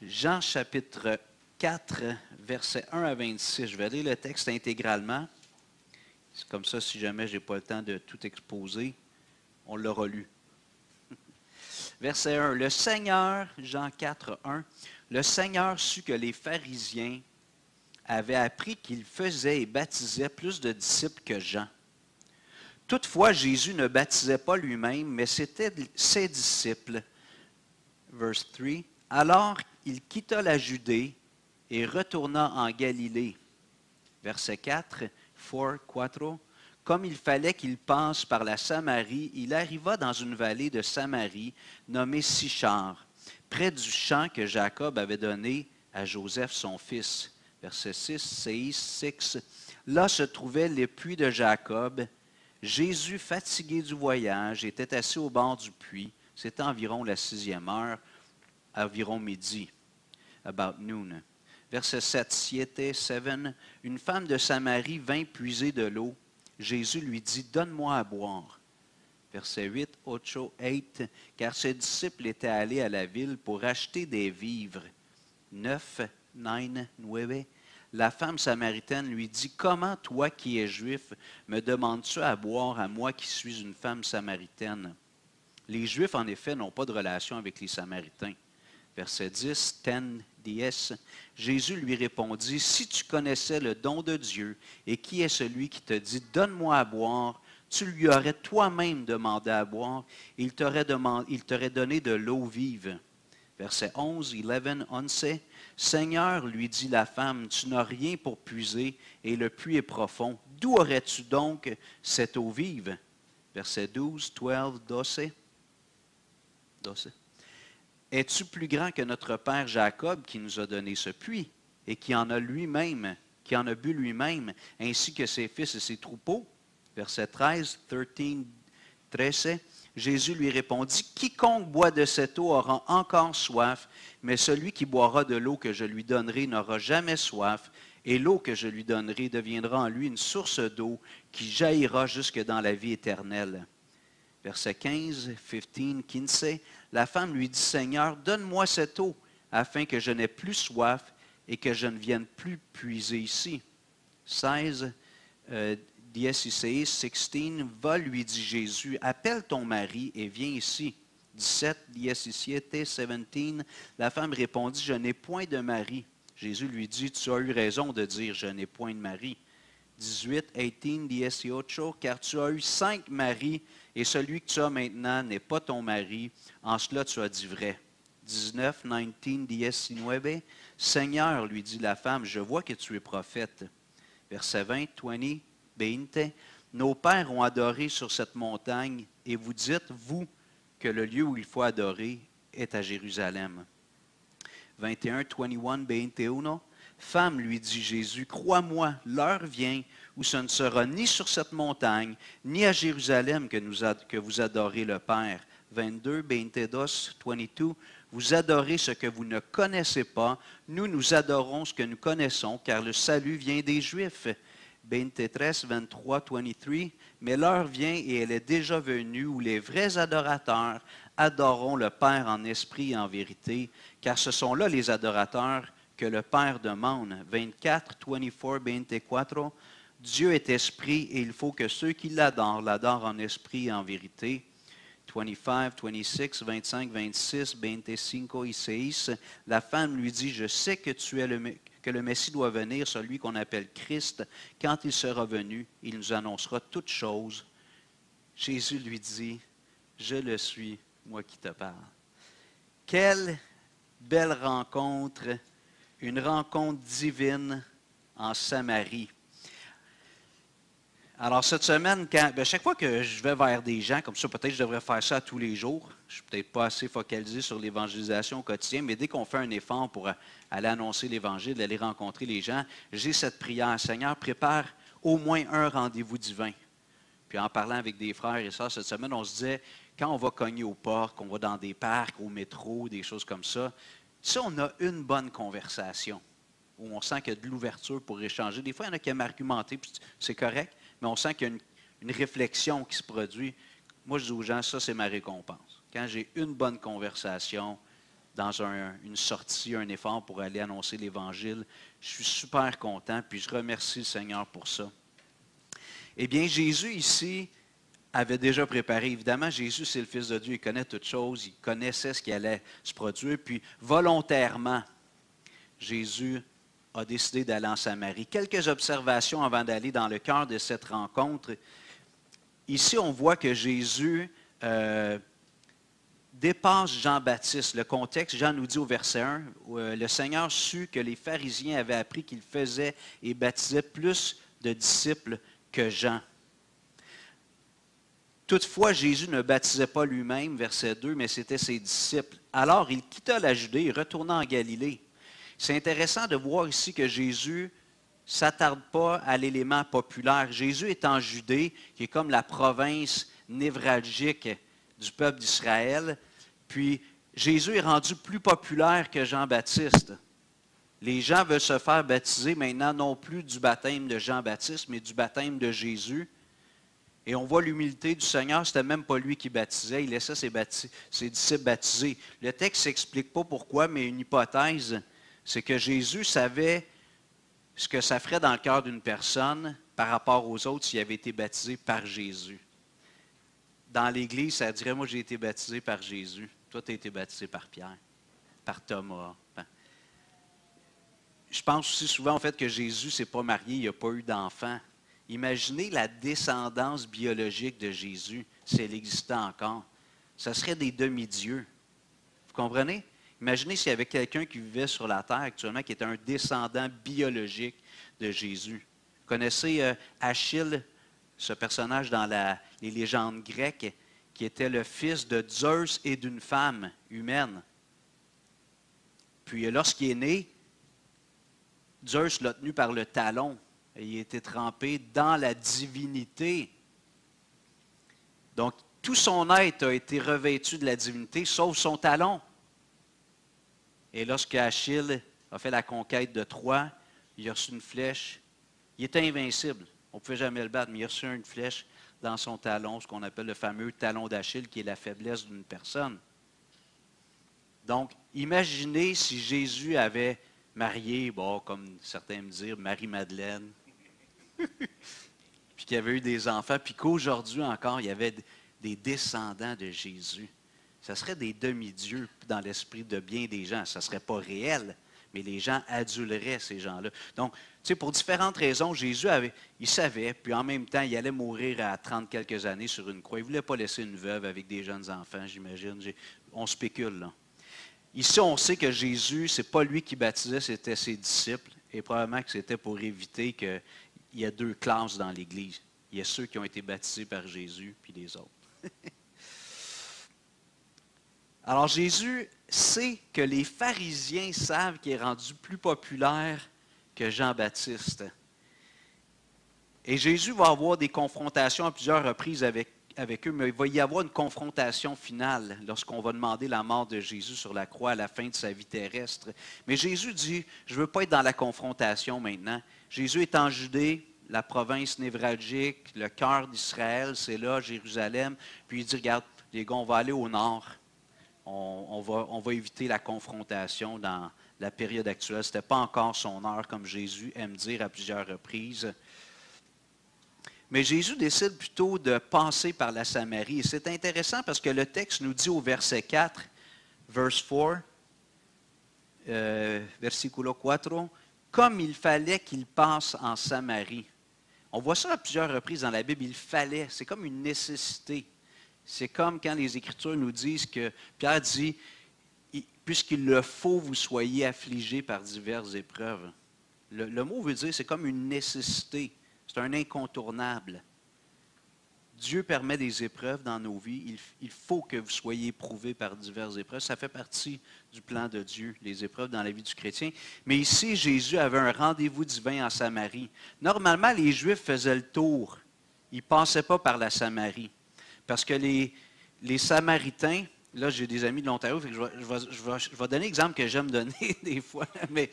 Jean chapitre 4, versets 1 à 26. Je vais lire le texte intégralement. C'est comme ça, si jamais je n'ai pas le temps de tout exposer, on l'aura lu. Verset 1. Le Seigneur, Jean 4, 1, le Seigneur sut que les pharisiens avaient appris qu'il faisait et baptisait plus de disciples que Jean. Toutefois, Jésus ne baptisait pas lui-même, mais c'était ses disciples. Verse 3. Alors, il quitta la Judée et retourna en Galilée. Verset 4. 4. Comme il fallait qu'il passe par la Samarie, il arriva dans une vallée de Samarie nommée Sichar, près du champ que Jacob avait donné à Joseph son fils. Verset 6. Là se trouvait les puits de Jacob. Jésus, fatigué du voyage, était assis au bord du puits. C'était environ la 6e heure, environ midi, about noon. Verset 7, une femme de Samarie vint puiser de l'eau. Jésus lui dit, « Donne-moi à boire. » Verset 8, car ses disciples étaient allés à la ville pour acheter des vivres. 9, la femme samaritaine lui dit, « Comment toi qui es juif, me demandes-tu à boire à moi qui suis une femme samaritaine? » Les Juifs, en effet, n'ont pas de relation avec les Samaritains. Verset 10, Jésus lui répondit, « Si tu connaissais le don de Dieu, et qui est celui qui te dit, « Donne-moi à boire », tu lui aurais toi-même demandé à boire, et il t'aurait donné de l'eau vive. Verset 11, Seigneur, lui dit la femme, tu n'as rien pour puiser, et le puits est profond. D'où aurais-tu donc cette eau vive? Verset 12, 12. Es-tu plus grand que notre père Jacob qui nous a donné ce puits et qui en a bu lui-même, ainsi que ses fils et ses troupeaux? Verset 13. Jésus lui répondit, quiconque boit de cette eau aura encore soif, mais celui qui boira de l'eau que je lui donnerai n'aura jamais soif, et l'eau que je lui donnerai deviendra en lui une source d'eau qui jaillira jusque dans la vie éternelle. Verset 15, la femme lui dit, Seigneur, donne-moi cette eau, afin que je n'ai plus soif et que je ne vienne plus puiser ici. 16, va, lui dit Jésus, appelle ton mari et viens ici. 17, la femme répondit, je n'ai point de mari. Jésus lui dit, tu as eu raison de dire, je n'ai point de mari. 18, car tu as eu 5 maris, et celui que tu as maintenant n'est pas ton mari. En cela, tu as dit vrai. 19, Seigneur, lui dit la femme, je vois que tu es prophète. Verset 20, nos pères ont adoré sur cette montagne, et vous dites, vous, que le lieu où il faut adorer est à Jérusalem. 21, Femme, lui dit Jésus, crois-moi, l'heure vient où ce ne sera ni sur cette montagne, ni à Jérusalem que vous adorez le Père. 22, vous adorez ce que vous ne connaissez pas, nous adorons ce que nous connaissons, car le salut vient des Juifs. 23, mais l'heure vient et elle est déjà venue où les vrais adorateurs adoreront le Père en esprit et en vérité, car ce sont là les adorateurs que le Père demande. 24, Dieu est esprit et il faut que ceux qui l'adorent en esprit et en vérité. 25, 26, 26, la femme lui dit, je sais que que le Messie doit venir, celui qu'on appelle Christ. Quand il sera venu, il nous annoncera toutes choses. Jésus lui dit, je le suis, moi qui te parle. Quelle belle rencontre, une rencontre divine en Samarie. Alors, cette semaine, chaque fois que je vais vers des gens, comme ça, peut-être je devrais faire ça tous les jours. Je ne suis peut-être pas assez focalisé sur l'évangélisation au quotidien, mais dès qu'on fait un effort pour aller annoncer l'Évangile, aller rencontrer les gens, j'ai cette prière. Seigneur, prépare au moins un rendez-vous divin. Puis en parlant avec des frères et sœurs cette semaine, on se disait, quand on va cogner aux portes, qu'on va dans des parcs, au métro, des choses comme ça, si on a une bonne conversation, où on sent qu'il y a de l'ouverture pour échanger, des fois, il y en a qui aiment argumenter, puis c'est correct, mais on sent qu'il y a une réflexion qui se produit. Moi, je dis aux gens, ça, c'est ma récompense. Quand j'ai une bonne conversation, dans une sortie, un effort pour aller annoncer l'Évangile. Je suis super content, puis je remercie le Seigneur pour ça. Eh bien, Jésus ici avait déjà préparé. Évidemment, Jésus, c'est le Fils de Dieu, il connaît toutes choses, il connaissait ce qui allait se produire, puis volontairement, Jésus a décidé d'aller en Samarie. Quelques observations avant d'aller dans le cœur de cette rencontre. Ici, on voit que Jésus dépasse Jean-Baptiste. Le contexte, Jean nous dit au verset 1, le Seigneur sut que les pharisiens avaient appris qu'il faisait et baptisait plus de disciples que Jean. Toutefois, Jésus ne baptisait pas lui-même, verset 2, mais c'était ses disciples. Alors, il quitta la Judée et retourna en Galilée. C'est intéressant de voir ici que Jésus ne s'attarde pas à l'élément populaire. Jésus est en Judée, qui est comme la province névralgique du peuple d'Israël. Puis, Jésus est rendu plus populaire que Jean-Baptiste. Les gens veulent se faire baptiser maintenant, non plus du baptême de Jean-Baptiste, mais du baptême de Jésus. Et on voit l'humilité du Seigneur, ce n'était même pas lui qui baptisait, il laissait ses disciples baptiser. Le texte n'explique pas pourquoi, mais une hypothèse, c'est que Jésus savait ce que ça ferait dans le cœur d'une personne par rapport aux autres s'il avait été baptisé par Jésus. Dans l'Église, ça dirait, moi j'ai été baptisé par Jésus, toi tu as été baptisé par Pierre, par Thomas. Je pense aussi souvent au fait que Jésus ne s'est pas marié, il n'a pas eu d'enfant. Imaginez la descendance biologique de Jésus, si elle existait encore. Ce serait des demi-dieux. Vous comprenez? Imaginez s'il y avait quelqu'un qui vivait sur la terre actuellement qui était un descendant biologique de Jésus. Vous connaissez Achille, ce personnage dans les légendes grecques, qui était le fils de Zeus et d'une femme humaine. Puis lorsqu'il est né, Zeus l'a tenu par le talon. Et il était trempé dans la divinité. Donc, tout son être a été revêtu de la divinité, sauf son talon. Et lorsque Achille a fait la conquête de Troie, il a reçu une flèche. Il était invincible. On ne pouvait jamais le battre, mais il a reçu une flèche dans son talon, ce qu'on appelle le fameux talon d'Achille, qui est la faiblesse d'une personne. Donc, imaginez si Jésus avait marié, bon, comme certains me disent, Marie-Madeleine, puis qu'il y avait eu des enfants, puis qu'aujourd'hui encore, il y avait des descendants de Jésus. Ce serait des demi-dieux dans l'esprit de bien des gens. Ça ne serait pas réel, mais les gens aduleraient ces gens-là. Donc, tu sais, pour différentes raisons, Jésus il savait, puis en même temps, il allait mourir à 30 quelques années sur une croix. Il ne voulait pas laisser une veuve avec des jeunes enfants, j'imagine. On spécule, là. Ici, on sait que Jésus, ce n'est pas lui qui baptisait, c'était ses disciples, et probablement que c'était pour éviter qu'il y ait deux classes dans l'Église. Il y a ceux qui ont été baptisés par Jésus, puis les autres. Alors Jésus sait que les pharisiens savent qu'il est rendu plus populaire que Jean-Baptiste. Et Jésus va avoir des confrontations à plusieurs reprises avec eux, mais il va y avoir une confrontation finale lorsqu'on va demander la mort de Jésus sur la croix à la fin de sa vie terrestre. Mais Jésus dit, je ne veux pas être dans la confrontation maintenant. Jésus est en Judée, la province névralgique, le cœur d'Israël, c'est là, Jérusalem. Puis il dit, regarde, les gars, on va aller au nord. On va éviter la confrontation dans la période actuelle. Ce n'était pas encore son heure, comme Jésus aime dire à plusieurs reprises. Mais Jésus décide plutôt de passer par la Samarie. Et c'est intéressant parce que le texte nous dit au verset 4, verse 4, versiculo 4, comme il fallait qu'il passe en Samarie. On voit ça à plusieurs reprises dans la Bible, il fallait, c'est comme une nécessité. C'est comme quand les Écritures nous disent que Pierre dit, puisqu'il le faut, vous soyez affligés par diverses épreuves. Le mot veut dire, c'est comme une nécessité. C'est un incontournable. Dieu permet des épreuves dans nos vies. Il faut que vous soyez éprouvés par diverses épreuves. Ça fait partie du plan de Dieu, les épreuves dans la vie du chrétien. Mais ici, Jésus avait un rendez-vous divin en Samarie. Normalement, les Juifs faisaient le tour. Ils ne passaient pas par la Samarie. Parce que les Samaritains, là j'ai des amis de l'Ontario, je vais donner l'exemple que j'aime donner des fois, mais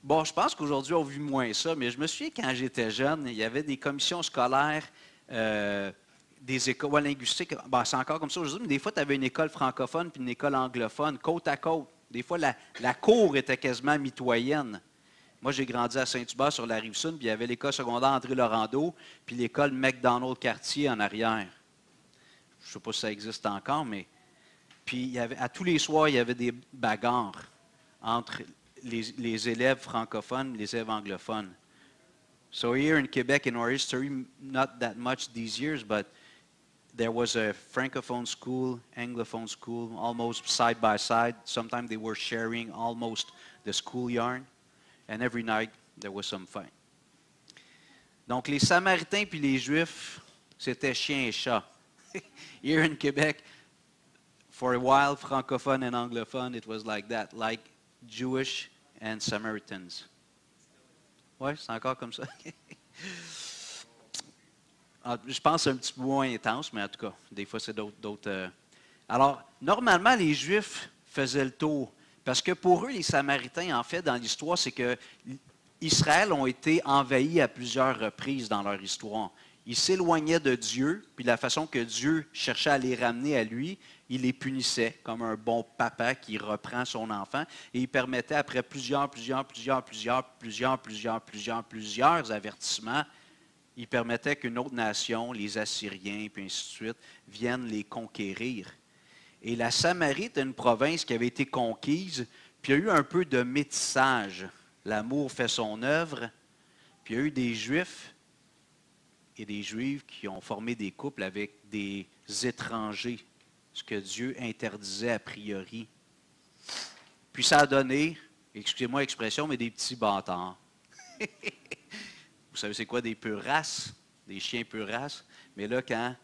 bon, je pense qu'aujourd'hui on vit moins ça, mais je me souviens quand j'étais jeune, il y avait des commissions scolaires, des écoles linguistiques, bon, c'est encore comme ça aujourd'hui, mais des fois tu avais une école francophone puis une école anglophone, côte à côte. Des fois, la cour était quasiment mitoyenne. Moi, j'ai grandi à Saint-Hubert sur la Rive-Sud, puis il y avait l'école secondaire André-Laurando, puis l'école McDonald-Cartier en arrière. Je ne sais pas si ça existe encore, mais... Puis il y avait, à tous les soirs, il y avait des bagarres entre les élèves francophones et les élèves anglophones. So here in Quebec, in our history, not that much these years, but there was a francophone school, anglophone school, almost side by side. Sometimes they were sharing almost the schoolyard. And every night, there was some fight. Donc, les Samaritains puis les Juifs, c'était chien et chat. Here in Quebec, for a while, francophone and anglophone, it was like that, like Jewish and Samaritans. Oui, c'est encore comme ça. Je pense que c'est un petit peu moins intense, mais en tout cas, des fois, c'est d'autres. Alors, normalement, les Juifs faisaient le tour. Parce que pour eux, les Samaritains, en fait, dans l'histoire, c'est que Israël ont été envahis à plusieurs reprises dans leur histoire. Ils s'éloignaient de Dieu, puis la façon que Dieu cherchait à les ramener à lui, il les punissait comme un bon papa qui reprend son enfant, et il permettait, après plusieurs avertissements, il permettait qu'une autre nation, les Assyriens, puis ainsi de suite, viennent les conquérir. Et la Samarie était une province qui avait été conquise, puis il y a eu un peu de métissage. L'amour fait son œuvre, puis il y a eu des Juifs et des Juives qui ont formé des couples avec des étrangers, ce que Dieu interdisait a priori. Puis ça a donné, excusez-moi l'expression, mais des petits bâtards. Vous savez c'est quoi des pures races, des chiens pure race? Mais là, quand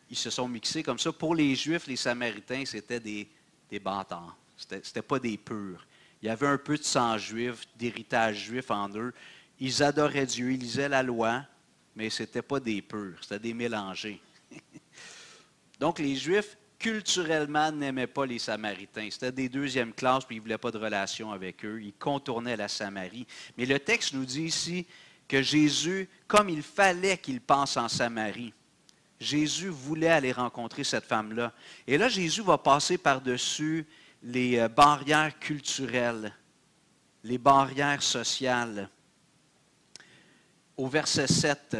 ils se sont mixés comme ça, pour les Juifs, les Samaritains, c'était des bâtards. C'était pas des purs. Il y avait un peu de sang juif, d'héritage juif en eux. Ils adoraient Dieu, ils lisaient la loi, mais ce n'était pas des purs, c'était des mélangés. Donc les Juifs, culturellement, n'aimaient pas les Samaritains. C'était des deuxièmes classes, puis ils ne voulaient pas de relation avec eux. Ils contournaient la Samarie. Mais le texte nous dit ici que Jésus, comme il fallait qu'il passe en Samarie, Jésus voulait aller rencontrer cette femme-là. Et là, Jésus va passer par-dessus les barrières culturelles, les barrières sociales. Au verset 7,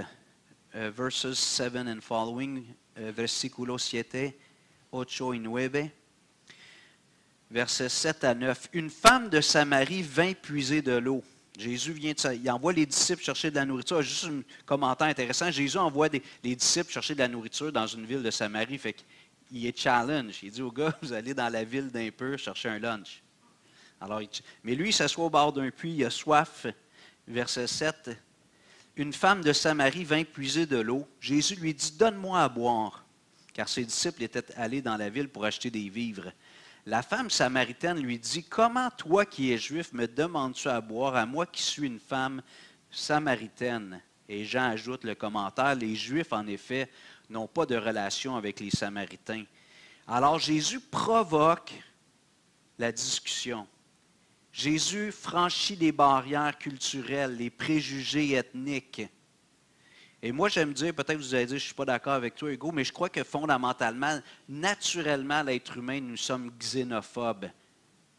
verses 7 and following, versículo 7, 8 y 9, versets 7 à 9. Une femme de Samarie vint puiser de l'eau. Jésus il envoie les disciples chercher de la nourriture. Juste un commentaire intéressant. Jésus envoie les disciples chercher de la nourriture dans une ville de Samarie. Fait qu'il est challenge. Il dit aux gars, vous allez dans la ville d'impurs chercher un lunch. Alors, mais lui, il s'assoit au bord d'un puits, il a soif. Verset 7. Une femme de Samarie vint puiser de l'eau. Jésus lui dit, donne-moi à boire. Car ses disciples étaient allés dans la ville pour acheter des vivres. La femme samaritaine lui dit, comment toi qui es juif me demandes-tu à boire, à moi qui suis une femme samaritaine? Et Jean ajoute le commentaire, les Juifs en effet n'ont pas de relation avec les Samaritains. Alors Jésus provoque la discussion. Jésus franchit les barrières culturelles, les préjugés ethniques. Et moi, j'aime dire, peut-être que vous allez dire, je ne suis pas d'accord avec toi, Hugo, mais je crois que fondamentalement, naturellement, l'être humain, nous sommes xénophobes.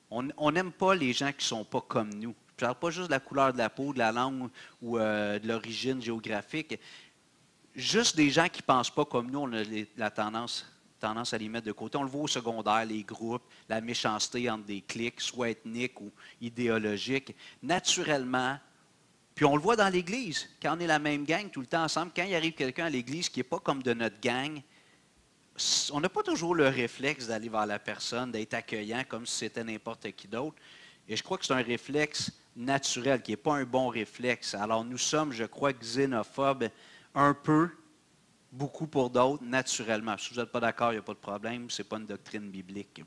On n'aime pas les gens qui ne sont pas comme nous. Je ne parle pas juste de la couleur de la peau, de la langue ou de l'origine géographique. Juste des gens qui ne pensent pas comme nous, on a la tendance à les mettre de côté. On le voit au secondaire, les groupes, la méchanceté entre des cliques, soit ethniques ou idéologiques. Naturellement, puis on le voit dans l'Église, quand on est la même gang tout le temps ensemble, quand il arrive quelqu'un à l'Église qui n'est pas comme de notre gang, on n'a pas toujours le réflexe d'aller vers la personne, d'être accueillant comme si c'était n'importe qui d'autre. Et je crois que c'est un réflexe naturel, qui n'est pas un bon réflexe. Alors nous sommes, je crois, xénophobes un peu, beaucoup pour d'autres, naturellement. Si vous n'êtes pas d'accord, il n'y a pas de problème, ce n'est pas une doctrine biblique.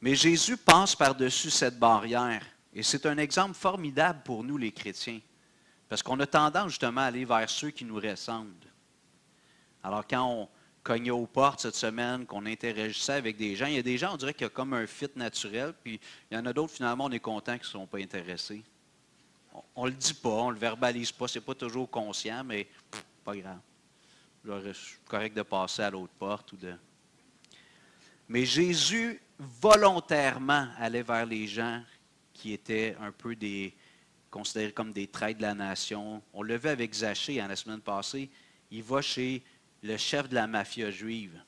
Mais Jésus passe par-dessus cette barrière. Et c'est un exemple formidable pour nous, les chrétiens, parce qu'on a tendance justement à aller vers ceux qui nous ressemblent. Alors, quand on cognait aux portes cette semaine, qu'on interagissait avec des gens, il y a des gens, on dirait qu'il y a comme un fit naturel, puis il y en a d'autres, finalement, on est content qu'ils ne sont pas intéressés. On ne le dit pas, on ne le verbalise pas, ce n'est pas toujours conscient, mais pas grave. C'est correct de passer à l'autre porte. Mais Jésus volontairement allait vers les gens qui étaient un peu considérés comme des traîtres de la nation. On le vu avec Zachée la semaine passée. Il va chez le chef de la mafia juive.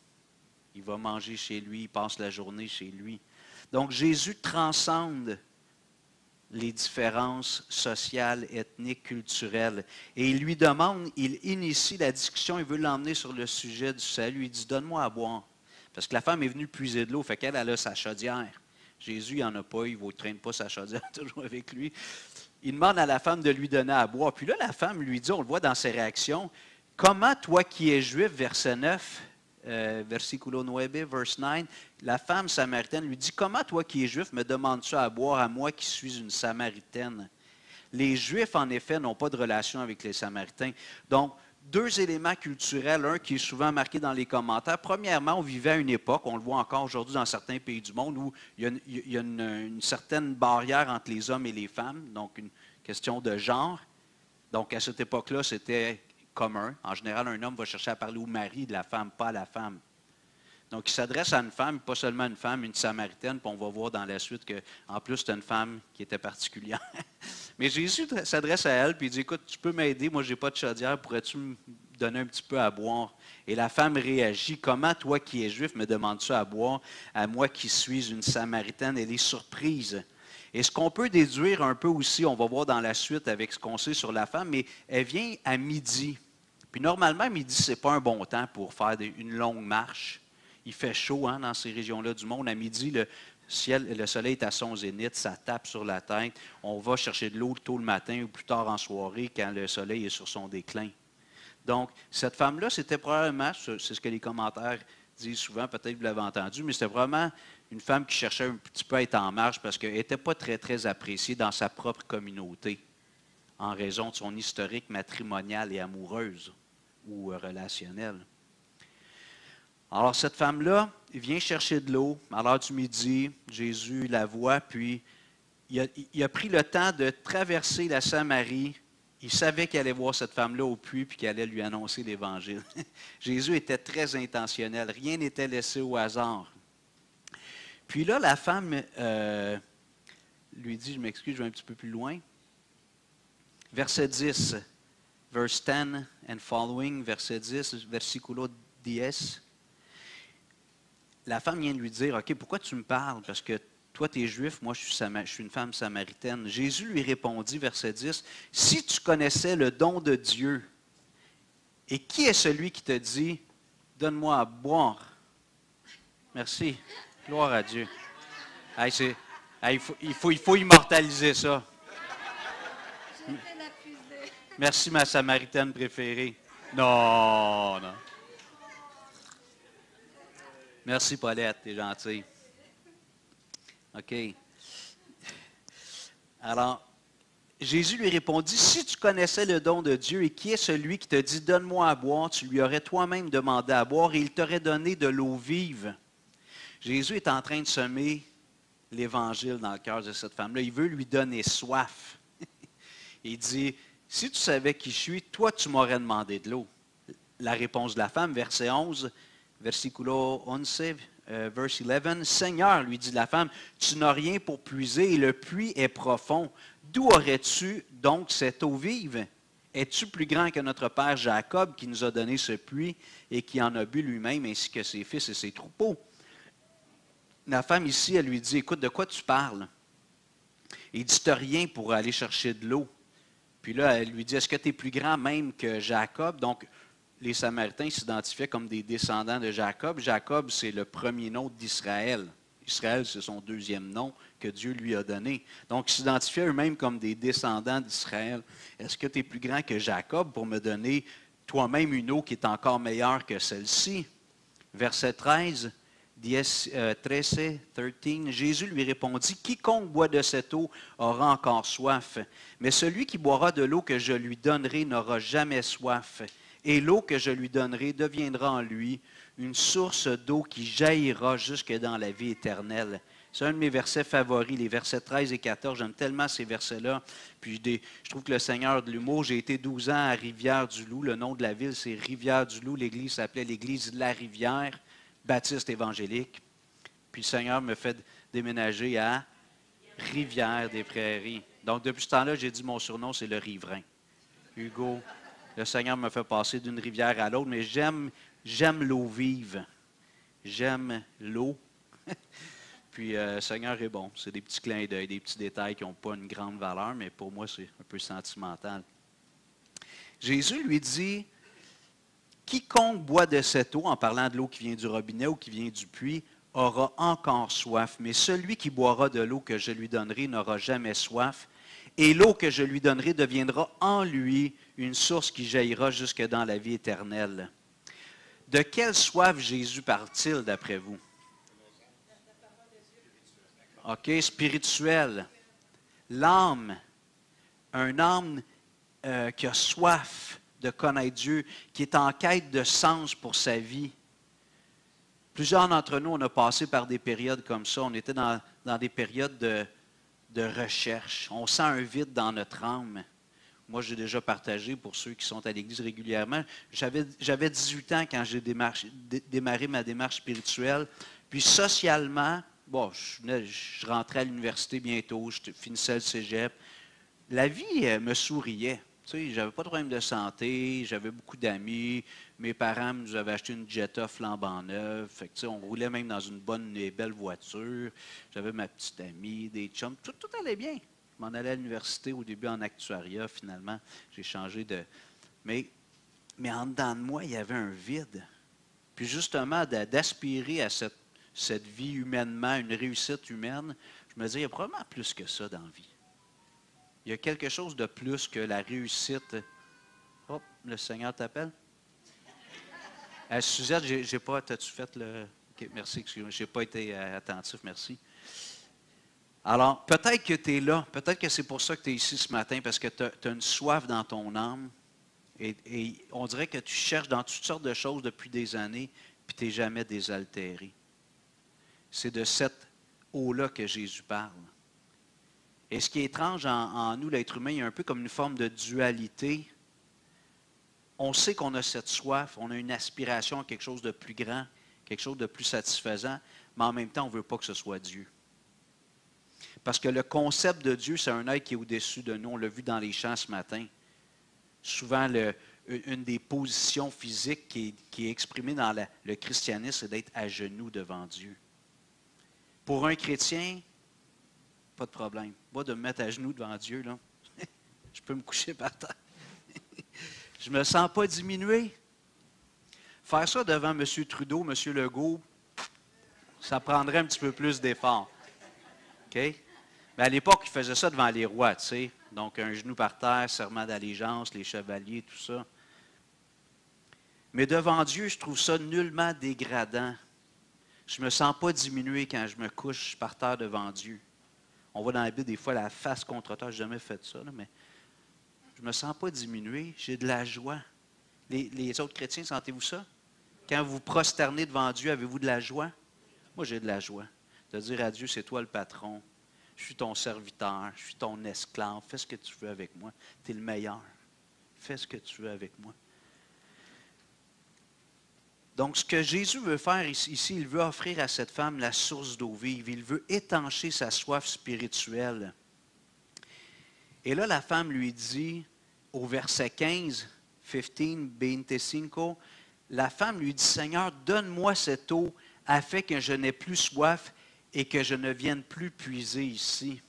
Il va manger chez lui, il passe la journée chez lui. Donc Jésus transcende les différences sociales, ethniques, culturelles. Et il lui demande, il initie la discussion, il veut l'emmener sur le sujet du salut. Il dit, donne-moi à boire. Parce que la femme est venue puiser de l'eau, fait qu'elle a sa chaudière. Jésus, il n'en a pas, il ne traîne pas sa chaudière toujours avec lui. Il demande à la femme de lui donner à boire. Puis là, la femme lui dit, on le voit dans ses réactions, « Comment, toi qui es juif, verset 9, versiculo 9, verse 9, la femme samaritaine lui dit, « Comment, toi qui es juif, me demandes-tu à boire à moi qui suis une samaritaine? » Les Juifs, en effet, n'ont pas de relation avec les Samaritains. Donc, deux éléments culturels, un qui est souvent marqué dans les commentaires. Premièrement, on vivait à une époque, on le voit encore aujourd'hui dans certains pays du monde, où il y a une certaine barrière entre les hommes et les femmes, donc une question de genre. Donc, à cette époque-là, c'était commun. En général, un homme va chercher à parler au mari de la femme, pas à la femme. Donc, il s'adresse à une femme, pas seulement une femme, une Samaritaine, puis on va voir dans la suite qu'en plus, c'était une femme qui était particulière. Mais Jésus s'adresse à elle, puis il dit, « Écoute, tu peux m'aider, moi, je n'ai pas de chaudière, pourrais-tu me donner un petit peu à boire? » Et la femme réagit, « Comment, toi qui es juif, me demandes-tu à boire, à moi qui suis une Samaritaine? » Elle est surprise. Et ce qu'on peut déduire un peu aussi, on va voir dans la suite avec ce qu'on sait sur la femme, mais elle vient à midi. Puis normalement, midi, ce n'est pas un bon temps pour faire une longue marche. Il fait chaud dans ces régions-là du monde. À midi, le soleil est à son zénith, ça tape sur la tête. On va chercher de l'eau tôt le matin ou plus tard en soirée quand le soleil est sur son déclin. Donc, cette femme-là, c'était probablement, c'est ce que les commentaires disent souvent, peut-être que vous l'avez entendu, mais c'était vraiment une femme qui cherchait un petit peu à être en marche parce qu'elle n'était pas très, très appréciée dans sa propre communauté en raison de son historique matrimonial et amoureuse ou relationnelle. Alors, cette femme-là vient chercher de l'eau à l'heure du midi. Jésus la voit, puis il a pris le temps de traverser la Samarie. Il savait qu'il allait voir cette femme-là au puits, puis qu'il allait lui annoncer l'Évangile. Jésus était très intentionnel. Rien n'était laissé au hasard. Puis là, la femme lui dit, je m'excuse, je vais un petit peu plus loin. Verset 10, verse 10 and following, verset 10, versiculo 10. La femme vient de lui dire, « OK, pourquoi tu me parles? Parce que toi, tu es juif, moi, je suis une femme samaritaine. » Jésus lui répondit, verset 10, « Si tu connaissais le don de Dieu, et qui est celui qui te dit, « Donne-moi à boire? » Merci. Gloire à Dieu. Hey, il faut immortaliser ça. Merci, ma samaritaine préférée. Non, non. Merci, Paulette, t'es gentille. OK. Alors, Jésus lui répondit, « Si tu connaissais le don de Dieu et qui est celui qui te dit, donne-moi à boire, tu lui aurais toi-même demandé à boire et il t'aurait donné de l'eau vive. » Jésus est en train de semer l'Évangile dans le cœur de cette femme-là. Il veut lui donner soif. Il dit, « Si tu savais qui je suis, toi, tu m'aurais demandé de l'eau. » La réponse de la femme, verset 11, versiculo 11, verse 11, « Seigneur, lui dit la femme, tu n'as rien pour puiser et le puits est profond. D'où aurais-tu donc cette eau vive? Es-tu plus grand que notre père Jacob qui nous a donné ce puits et qui en a bu lui-même ainsi que ses fils et ses troupeaux? » La femme ici, elle lui dit, « Écoute, de quoi tu parles? » Il dit, « Tu n'as rien pour aller chercher de l'eau. » Puis là, elle lui dit, « Est-ce que tu es plus grand même que Jacob? » Donc, les Samaritains s'identifiaient comme des descendants de Jacob. Jacob, c'est le premier nom d'Israël. Israël, c'est son deuxième nom que Dieu lui a donné. Donc, ils s'identifiaient eux-mêmes comme des descendants d'Israël. Est-ce que tu es plus grand que Jacob pour me donner toi-même une eau qui est encore meilleure que celle-ci? Verset 13, 13, Jésus lui répondit, « Quiconque boit de cette eau aura encore soif, mais celui qui boira de l'eau que je lui donnerai n'aura jamais soif. Et l'eau que je lui donnerai deviendra en lui une source d'eau qui jaillira jusque dans la vie éternelle. » C'est un de mes versets favoris, les versets 13 et 14. J'aime tellement ces versets-là. Puis je trouve que le Seigneur de l'humour, j'ai été 12 ans à Rivière-du-Loup. Le nom de la ville, c'est Rivière-du-Loup. L'église s'appelait l'église de la Rivière, baptiste évangélique. Puis le Seigneur me fait déménager à Rivière-des-Prairies. Donc, depuis ce temps-là, j'ai dit mon surnom, c'est le riverain. Hugo, le Seigneur me fait passer d'une rivière à l'autre, mais j'aime l'eau vive. J'aime l'eau. Puis, le Seigneur est bon. C'est des petits clins d'œil, des petits détails qui n'ont pas une grande valeur, mais pour moi, c'est un peu sentimental. Jésus lui dit, quiconque boit de cette eau, en parlant de l'eau qui vient du robinet ou qui vient du puits, aura encore soif. Mais celui qui boira de l'eau que je lui donnerai n'aura jamais soif. Et l'eau que je lui donnerai deviendra en lui une source qui jaillira jusque dans la vie éternelle. De quelle soif Jésus parle-t-il d'après vous? OK, spirituel. L'âme, un âme qui a soif de connaître Dieu, qui est en quête de sens pour sa vie. Plusieurs d'entre nous, on a passé par des périodes comme ça. On était dans des périodes de recherche. On sent un vide dans notre âme. Moi, j'ai déjà partagé, pour ceux qui sont à l'Église régulièrement, j'avais 18 ans quand j'ai démarré ma démarche spirituelle. Puis socialement, bon, je rentrais à l'université bientôt, je finissais le cégep. La vie me souriait. Tu sais, j'avais pas de problème de santé, j'avais beaucoup d'amis. Mes parents nous avaient acheté une Jetta flambant neuve. Fait que, tu sais, on roulait même dans une bonne et belle voiture. J'avais ma petite amie, des chums. Tout allait bien. Je m'en allais à l'université au début en actuariat. Finalement, j'ai changé de... Mais en dedans de moi, il y avait un vide. Puis justement, d'aspirer à cette vie humainement, une réussite humaine, je me disais, il y a probablement plus que ça dans la vie. Il y a quelque chose de plus que la réussite. Oh, le Seigneur t'appelle? Suzette, j'ai pas. T'as-tu fait le. OK, merci, excuse-moi. Je n'ai pas été attentif, merci. Alors, peut-être que tu es là. Peut-être que c'est pour ça que tu es ici ce matin, parce que tu as une soif dans ton âme. Et on dirait que tu cherches dans toutes sortes de choses depuis des années, puis tu n'es jamais désaltéré. C'est de cette eau-là que Jésus parle. Et ce qui est étrange en nous, l'être humain, il y a un peu comme une forme de dualité. On sait qu'on a cette soif, on a une aspiration à quelque chose de plus grand, quelque chose de plus satisfaisant, mais en même temps, on ne veut pas que ce soit Dieu. Parce que le concept de Dieu, c'est un être qui est au-dessus de nous. On l'a vu dans les chants ce matin. Souvent, une des positions physiques qui est exprimée dans le christianisme, c'est d'être à genoux devant Dieu. Pour un chrétien, pas de problème. Moi, de me mettre à genoux devant Dieu, là, je peux me coucher par terre. Je ne me sens pas diminué. Faire ça devant M. Trudeau, M. Legault, ça prendrait un petit peu plus d'effort. OK? Mais à l'époque, ils faisaient ça devant les rois, tu sais. Donc, un genou par terre, serment d'allégeance, les chevaliers, tout ça. Mais devant Dieu, je trouve ça nullement dégradant. Je ne me sens pas diminué quand je me couche par terre devant Dieu. On voit dans la Bible des fois la face contre terre. Je n'ai jamais fait ça, là, mais je ne me sens pas diminué. J'ai de la joie. Les autres chrétiens, sentez-vous ça? Quand vous vous prosternez devant Dieu, avez-vous de la joie? Moi, j'ai de la joie. De dire à Dieu, c'est toi le patron. Je suis ton serviteur. Je suis ton esclave. Fais ce que tu veux avec moi. Tu es le meilleur. Fais ce que tu veux avec moi. Donc, ce que Jésus veut faire ici, il veut offrir à cette femme la source d'eau vive. Il veut étancher sa soif spirituelle. Et là, la femme lui dit, au verset 15, 25, la femme lui dit, Seigneur, donne-moi cette eau afin que je n'ai plus soif et que je ne vienne plus puiser ici.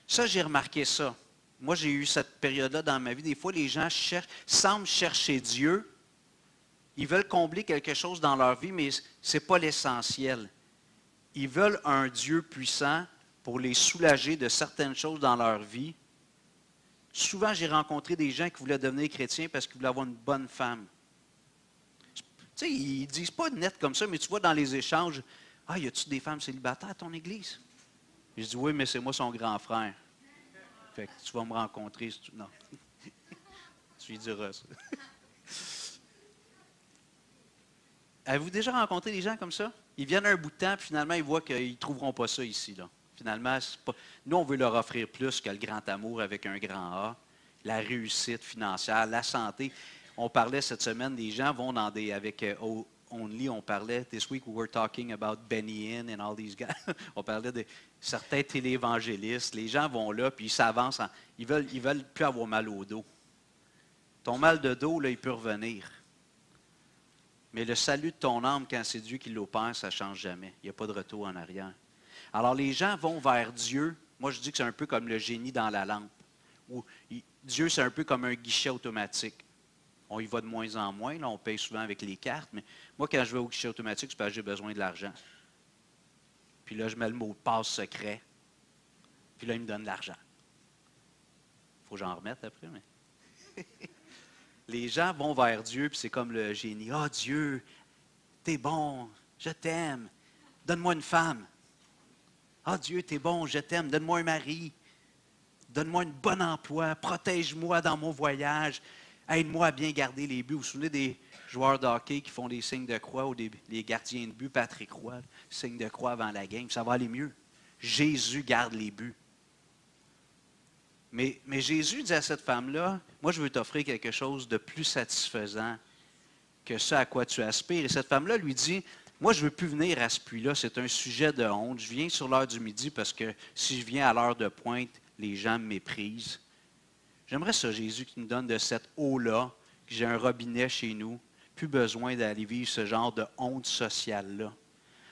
Ça, j'ai remarqué ça. Moi, j'ai eu cette période-là dans ma vie. Des fois, les gens semblent chercher Dieu. Ils veulent combler quelque chose dans leur vie, mais ce n'est pas l'essentiel. Ils veulent un Dieu puissant pour les soulager de certaines choses dans leur vie. Souvent, j'ai rencontré des gens qui voulaient devenir chrétiens parce qu'ils voulaient avoir une bonne femme. Tu sais, ils ne disent pas net comme ça, mais tu vois dans les échanges, « Ah, y a-tu des femmes célibataires à ton église? » Je dis, « Oui, mais c'est moi son grand frère. » Fait que tu vas me rencontrer. Non. Tu lui diras ça. Avez-vous déjà rencontré des gens comme ça? Ils viennent un bout de temps, puis finalement, ils voient qu'ils ne trouveront pas ça ici. Là. Finalement, nous, on veut leur offrir plus que le grand amour avec un grand A, la réussite financière, la santé. On parlait cette semaine, des gens vont only, on parlait, this week we were talking about Benny Hinn and all these guys. On parlait de certains téléévangélistes. Les gens vont là, puis ils s'avancent. Ils veulent plus avoir mal au dos. Ton mal de dos, là, il peut revenir. Mais le salut de ton âme, quand c'est Dieu qui l'opère, ça ne change jamais. Il n'y a pas de retour en arrière. Alors, les gens vont vers Dieu. Moi, je dis que c'est un peu comme le génie dans la lampe. Dieu, c'est un peu comme un guichet automatique. On y va de moins en moins. Là, on paye souvent avec les cartes. Mais moi, quand je vais au guichet automatique, c'est parce que j'ai besoin de l'argent. Puis là, je mets le mot de passe secret. Puis là, il me donne l'argent. Il faut que j'en remette après, mais... Les gens vont vers Dieu, puis c'est comme le génie. « Ah, Dieu, t'es bon, je t'aime, donne-moi une femme. Ah, Dieu, t'es bon, je t'aime, donne-moi un mari. Donne-moi un bon emploi, protège-moi dans mon voyage, aide-moi à bien garder les buts. » Vous vous souvenez des joueurs de hockey qui font des signes de croix ou les gardiens de but, Patrick Roy, signe de croix avant la game, ça va aller mieux. Jésus garde les buts. Mais Jésus dit à cette femme-là, « Moi, je veux t'offrir quelque chose de plus satisfaisant que ce à quoi tu aspires. » Et cette femme-là lui dit, « Moi, je ne veux plus venir à ce puits-là, c'est un sujet de honte. Je viens sur l'heure du midi parce que si je viens à l'heure de pointe, les gens me méprisent. J'aimerais ça, Jésus, qui nous donne de cette eau-là, que j'ai un robinet chez nous, plus besoin d'aller vivre ce genre de honte sociale-là. »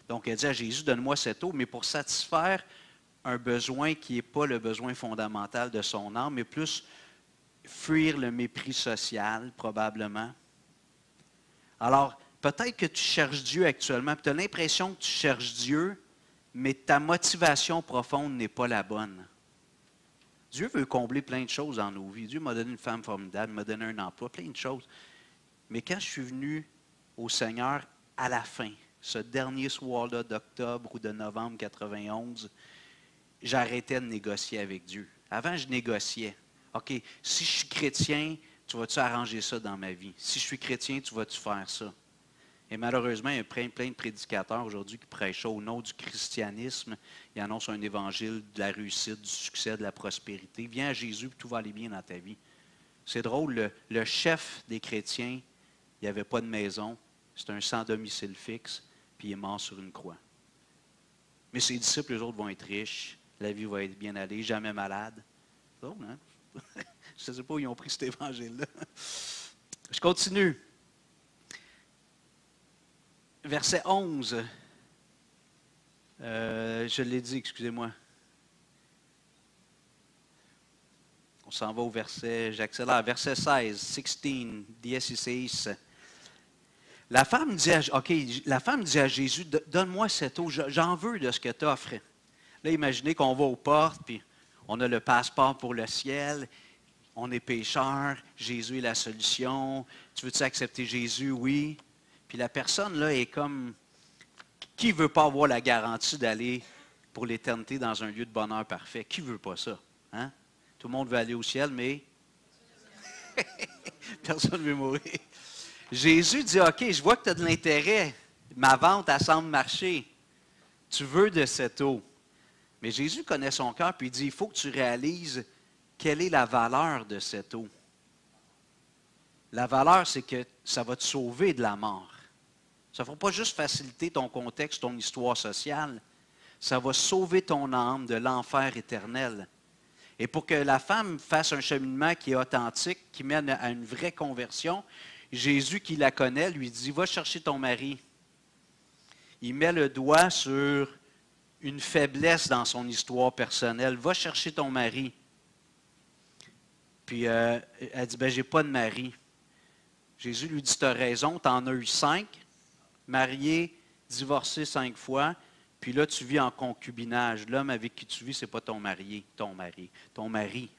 Donc, elle dit à Jésus, « Donne-moi cette eau, mais pour satisfaire un besoin qui n'est pas le besoin fondamental de son âme, mais plus fuir le mépris social, probablement. » Alors, peut-être que tu cherches Dieu actuellement, tu as l'impression que tu cherches Dieu, mais ta motivation profonde n'est pas la bonne. Dieu veut combler plein de choses dans nos vies. Dieu m'a donné une femme formidable, m'a donné un emploi, plein de choses. Mais quand je suis venu au Seigneur à la fin, ce dernier soir-là d'octobre ou de novembre 91, j'arrêtais de négocier avec Dieu. Avant, je négociais. OK, si je suis chrétien, tu vas-tu arranger ça dans ma vie? Si je suis chrétien, tu vas-tu faire ça? Et malheureusement, il y a plein de prédicateurs aujourd'hui qui prêchent au nom du christianisme. Ils annoncent un évangile de la réussite, du succès, de la prospérité. Viens à Jésus et tout va aller bien dans ta vie. C'est drôle, le chef des chrétiens, il n'y avait pas de maison. C'est un sans domicile fixe, puis il est mort sur une croix. Mais ses disciples, eux autres, vont être riches. La vie va être bien allée, jamais malade. C'est drôle, hein? Je ne sais pas où ils ont pris cet évangile-là. Je continue. Verset 11. Je l'ai dit, excusez-moi. On s'en va au verset, j'accélère, verset 16, 16, 16. La femme dit à Jésus, donne-moi cette eau, j'en veux de ce que tu offres. Là, imaginez qu'on va aux portes, puis on a le passeport pour le ciel, on est pécheur, Jésus est la solution. Tu veux-tu accepter Jésus? Oui. Puis la personne, là, est comme, qui ne veut pas avoir la garantie d'aller pour l'éternité dans un lieu de bonheur parfait? Qui ne veut pas ça? Hein? Tout le monde veut aller au ciel, mais personne ne veut mourir. Jésus dit, OK, je vois que tu as de l'intérêt. Ma vente, elle semble marcher. Tu veux de cette eau. Mais Jésus connaît son cœur, puis il dit, il faut que tu réalises quelle est la valeur de cette eau. La valeur, c'est que ça va te sauver de la mort. Ça ne va pas juste faciliter ton contexte, ton histoire sociale. Ça va sauver ton âme de l'enfer éternel. Et pour que la femme fasse un cheminement qui est authentique, qui mène à une vraie conversion, Jésus, qui la connaît, lui dit, va chercher ton mari. Il met le doigt sur une faiblesse dans son histoire personnelle. Va chercher ton mari. Puis elle dit, ben, j'ai pas de mari. Jésus lui dit, tu as raison, tu en as eu 5, marié, divorcé 5 fois, puis là, tu vis en concubinage. L'homme avec qui tu vis, ce n'est pas ton mari, ton mari.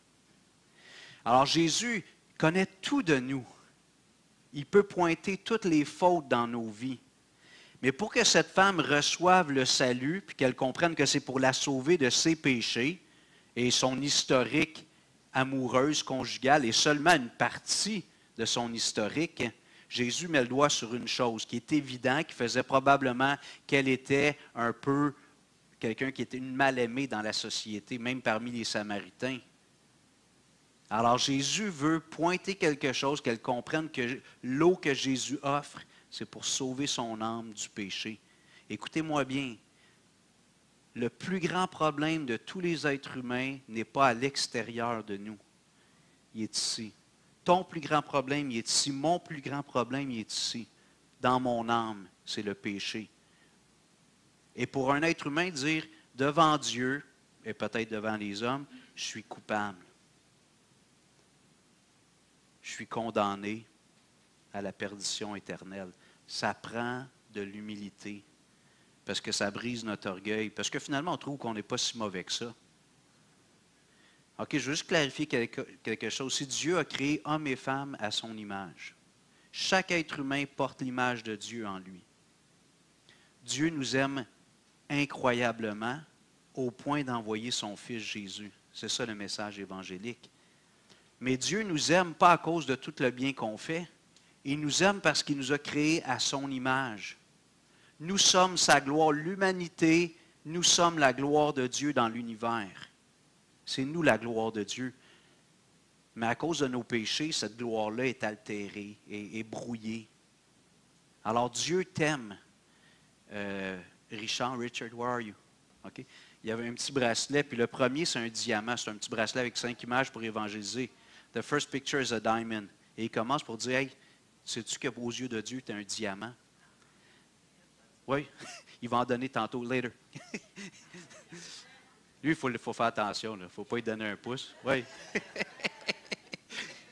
Alors Jésus connaît tout de nous. Il peut pointer toutes les fautes dans nos vies. Mais pour que cette femme reçoive le salut, puis qu'elle comprenne que c'est pour la sauver de ses péchés, et son historique amoureuse, conjugale, est seulement une partie de son historique, Jésus met le doigt sur une chose qui est évidente, qui faisait probablement qu'elle était un peu quelqu'un qui était une mal-aimée dans la société, même parmi les Samaritains. Alors Jésus veut pointer quelque chose, qu'elle comprenne que l'eau que Jésus offre c'est pour sauver son âme du péché. Écoutez-moi bien, le plus grand problème de tous les êtres humains n'est pas à l'extérieur de nous. Il est ici. Ton plus grand problème, il est ici. Mon plus grand problème, il est ici. Dans mon âme, c'est le péché. Et pour un être humain, dire devant Dieu, et peut-être devant les hommes, je suis coupable. Je suis condamné à la perdition éternelle. Ça prend de l'humilité, parce que ça brise notre orgueil, parce que finalement, on trouve qu'on n'est pas si mauvais que ça. OK, je veux juste clarifier quelque chose. Si Dieu a créé hommes et femmes à son image, chaque être humain porte l'image de Dieu en lui. Dieu nous aime incroyablement au point d'envoyer son Fils Jésus. C'est ça le message évangélique. Mais Dieu nous aime pas à cause de tout le bien qu'on fait. Il nous aime parce qu'il nous a créés à son image. Nous sommes sa gloire, l'humanité, nous sommes la gloire de Dieu dans l'univers. C'est nous la gloire de Dieu. Mais à cause de nos péchés, cette gloire-là est altérée et brouillée. Alors Dieu t'aime. Richard, where are you? Okay. Il y avait un petit bracelet, puis le premier, c'est un diamant. C'est un petit bracelet avec 5 images pour évangéliser. The first picture is a diamond. Et il commence pour dire, hey, sais-tu qu'aux yeux de Dieu, tu es un diamant? Oui, il va en donner tantôt, later. Lui, il faut faire attention. Il ne faut pas lui donner un pouce. Oui.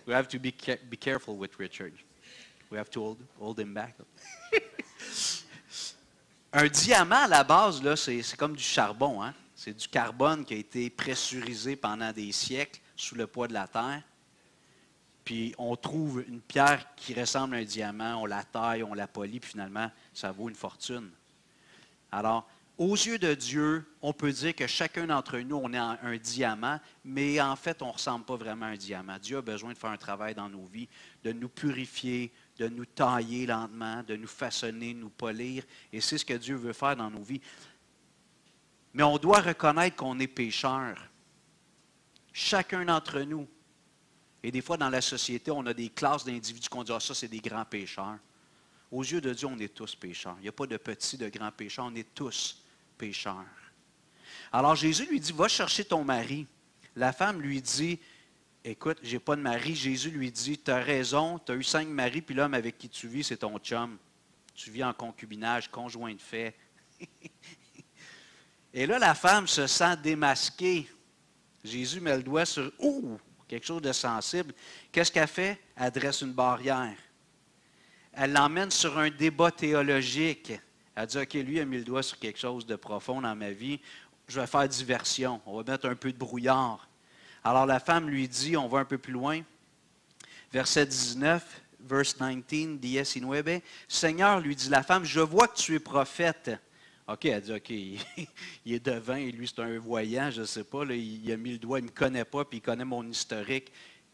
We have to be careful with Richard. We have to hold him back. Un diamant, à la base, là, c'est comme du charbon. Hein? C'est du carbone qui a été pressurisé pendant des siècles sous le poids de la terre. Puis on trouve une pierre qui ressemble à un diamant, on la taille, on la polie, puis finalement, ça vaut une fortune. Alors, aux yeux de Dieu, on peut dire que chacun d'entre nous, on est un diamant, mais en fait, on ne ressemble pas vraiment à un diamant. Dieu a besoin de faire un travail dans nos vies, de nous purifier, de nous tailler lentement, de nous façonner, nous polir. Et c'est ce que Dieu veut faire dans nos vies. Mais on doit reconnaître qu'on est pécheurs. Chacun d'entre nous. Et des fois, dans la société, on a des classes d'individus qu'on dit « Ah, ça, c'est des grands pécheurs ». Aux yeux de Dieu, on est tous pécheurs. Il n'y a pas de petits, de grands pécheurs. On est tous pécheurs. Alors Jésus lui dit « Va chercher ton mari ». La femme lui dit « Écoute, je n'ai pas de mari ». Jésus lui dit « Tu as raison, tu as eu 5 maris, puis l'homme avec qui tu vis, c'est ton chum. Tu vis en concubinage, conjoint de fait. » Et là, la femme se sent démasquée. Jésus met le doigt sur « Ouh! » Quelque chose de sensible. Qu'est-ce qu'elle fait? Elle dresse une barrière. Elle l'emmène sur un débat théologique. Elle dit, OK, lui a mis le doigt sur quelque chose de profond dans ma vie. Je vais faire diversion. On va mettre un peu de brouillard. Alors la femme lui dit, on va un peu plus loin. Verset 19, verse 19, 19. Seigneur, lui dit la femme, je vois que tu es prophète. OK, elle dit, OK, il est devin et lui, c'est un voyant, je ne sais pas. Là, il a mis le doigt, il ne me connaît pas, puis il connaît mon historique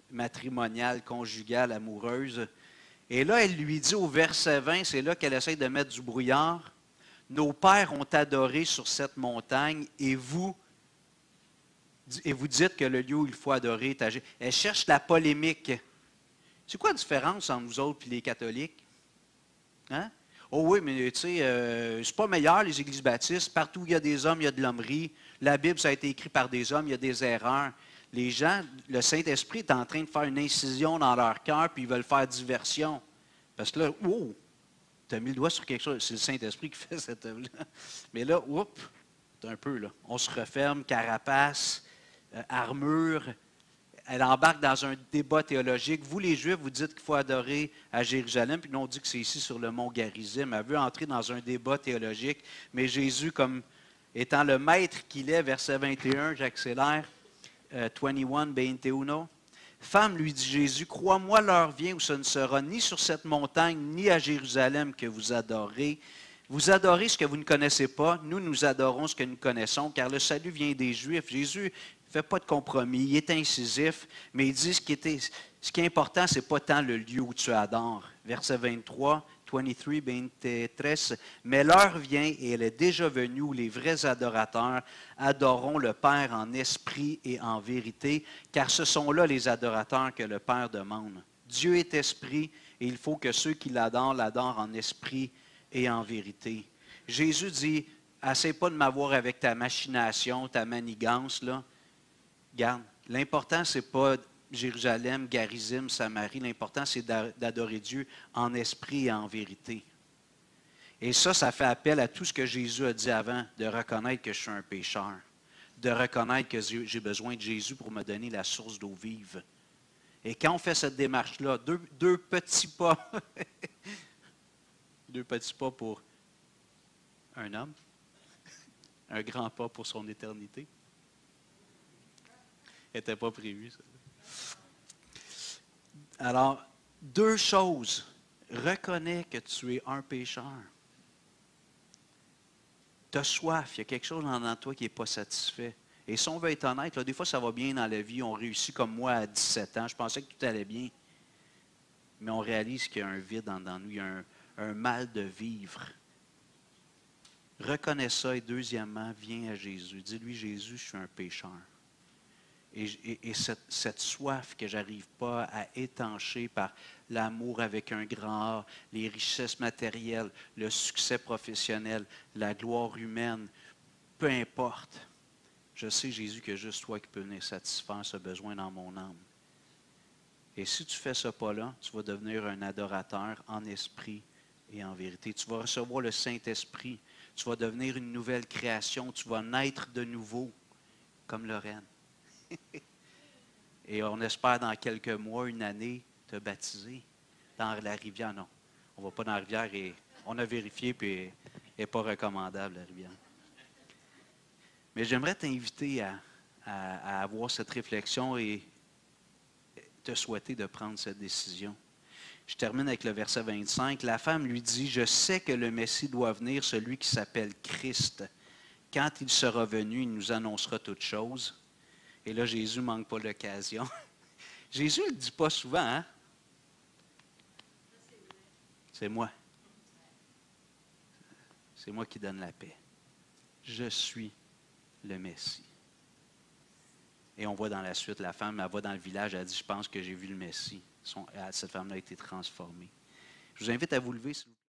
matrimonial, conjugal, amoureuse. Et là, elle lui dit au verset 20, c'est là qu'elle essaie de mettre du brouillard. Nos pères ont adoré sur cette montagne et vous dites que le lieu où il faut adorer est âgé. Elle cherche la polémique. C'est quoi la différence entre nous autres et les catholiques? Hein? Oh oui, mais tu sais, c'est pas meilleur les églises baptistes. Partout où il y a des hommes, il y a de l'hommerie. La Bible, ça a été écrit par des hommes, il y a des erreurs. Les gens, le Saint-Esprit est en train de faire une incision dans leur cœur, puis ils veulent faire diversion. Parce que là, wow, tu as mis le doigt sur quelque chose. C'est le Saint-Esprit qui fait cette œuvre-là. Mais là, oups, c'est un peu là. On se referme, carapace, armure. Elle embarque dans un débat théologique. Vous, les Juifs, vous dites qu'il faut adorer à Jérusalem, puis nous, on dit que c'est ici sur le mont Garizim. Elle veut entrer dans un débat théologique, mais Jésus, comme étant le maître qu'il est, verset 21, j'accélère, 21, 21. Femme, lui dit Jésus, crois-moi, l'heure vient où ce ne sera ni sur cette montagne, ni à Jérusalem que vous adorez. Vous adorez ce que vous ne connaissez pas, nous adorons ce que nous connaissons, car le salut vient des Juifs. Jésus ne fait pas de compromis, il est incisif, mais il dit ce qui est important, ce n'est pas tant le lieu où tu adores. Verset 23, 23, mais l'heure vient et elle est déjà venue où les vrais adorateurs adoreront le Père en esprit et en vérité, car ce sont là les adorateurs que le Père demande. Dieu est esprit Et il faut que ceux qui l'adorent en esprit et en vérité. Jésus dit, essaie pas de m'avoir avec ta machination, ta manigance, là. Garde, l'important, ce n'est pas Jérusalem, Garizim, Samarie. L'important, c'est d'adorer Dieu en esprit et en vérité. Et ça fait appel à tout ce que Jésus a dit avant, de reconnaître que je suis un pécheur, de reconnaître que j'ai besoin de Jésus pour me donner la source d'eau vive. Et quand on fait cette démarche-là, deux petits pas, deux petits pas pour un homme, un grand pas pour son éternité. N'était pas prévu, ça. Alors, deux choses. Reconnais que tu es un pécheur. Tu as soif, il y a quelque chose en toi qui n'est pas satisfait. Et si on veut être honnête, là, des fois ça va bien dans la vie, on réussit comme moi à 17 ans, je pensais que tout allait bien. Mais on réalise qu'il y a un vide en nous, il y a un mal de vivre. Reconnais ça et deuxièmement, viens à Jésus. Dis-lui, Jésus, je suis un pécheur. Et cette soif que je n'arrive pas à étancher par l'amour avec un grand A, les richesses matérielles, le succès professionnel, la gloire humaine, peu importe. Je sais, Jésus, que juste toi qui peux venir satisfaire ce besoin dans mon âme. Et si tu fais ce pas-là, tu vas devenir un adorateur en esprit et en vérité. Tu vas recevoir le Saint-Esprit. Tu vas devenir une nouvelle création. Tu vas naître de nouveau, comme Lorraine. Et on espère dans quelques mois, une année, te baptiser dans la rivière. Non, on ne va pas dans la rivière et on a vérifié puis elle n'est pas recommandable, la rivière. Mais j'aimerais t'inviter à avoir cette réflexion et te souhaiter de prendre cette décision. Je termine avec le verset 25. La femme lui dit, « Je sais que le Messie doit venir, celui qui s'appelle Christ. Quand il sera venu, il nous annoncera toutes choses. » Et là, Jésus ne manque pas l'occasion. Jésus ne le dit pas souvent, hein? C'est moi. C'est moi qui donne la paix. Je suis le Messie. Et on voit dans la suite, la femme, elle va dans le village, elle dit, je pense que j'ai vu le Messie. Cette femme-là a été transformée. Je vous invite à vous lever, s'il vous plaît.